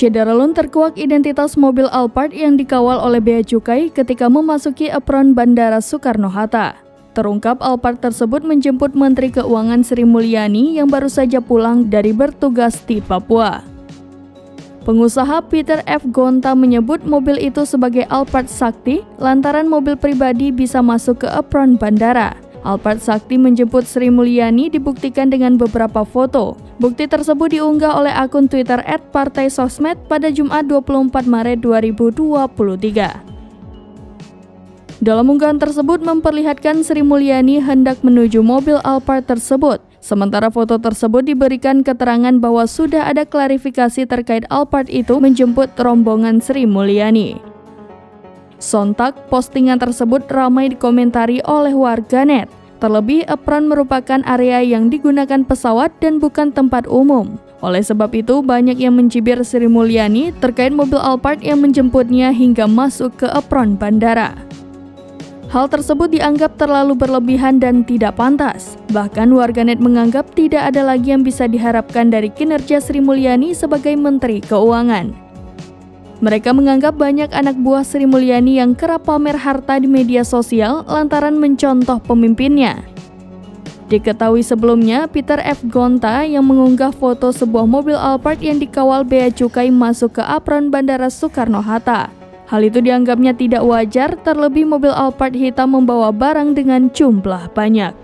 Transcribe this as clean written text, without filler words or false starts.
Syederalun terkuak identitas mobil Alphard yang dikawal oleh Bea Cukai ketika memasuki apron Bandara Soekarno-Hatta. Terungkap Alphard tersebut menjemput Menteri Keuangan Sri Mulyani yang baru saja pulang dari bertugas di Papua. Pengusaha Peter F. Gonta menyebut mobil itu sebagai Alphard Sakti lantaran mobil pribadi bisa masuk ke apron bandara. Alphard Sakti menjemput Sri Mulyani dibuktikan dengan beberapa foto. Bukti tersebut diunggah oleh akun Twitter @partaisosmed pada Jumat 24 Maret 2023. Dalam unggahan tersebut memperlihatkan Sri Mulyani hendak menuju mobil Alphard tersebut. Sementara foto tersebut diberikan keterangan bahwa sudah ada klarifikasi terkait Alphard itu menjemput rombongan Sri Mulyani. Sontak, postingan tersebut ramai dikomentari oleh warganet. Terlebih, apron merupakan area yang digunakan pesawat dan bukan tempat umum. Oleh sebab itu, banyak yang mencibir Sri Mulyani terkait mobil Alphard yang menjemputnya hingga masuk ke apron bandara. Hal tersebut dianggap terlalu berlebihan dan tidak pantas. Bahkan warganet menganggap tidak ada lagi yang bisa diharapkan dari kinerja Sri Mulyani sebagai Menteri Keuangan. Mereka menganggap banyak anak buah Sri Mulyani yang kerap pamer harta di media sosial lantaran mencontoh pemimpinnya. Diketahui sebelumnya, Peter F. Gonta yang mengunggah foto sebuah mobil Alphard yang dikawal Bea Cukai masuk ke apron Bandara Soekarno-Hatta. Hal itu dianggapnya tidak wajar, terlebih mobil Alphard hitam membawa barang dengan jumlah banyak.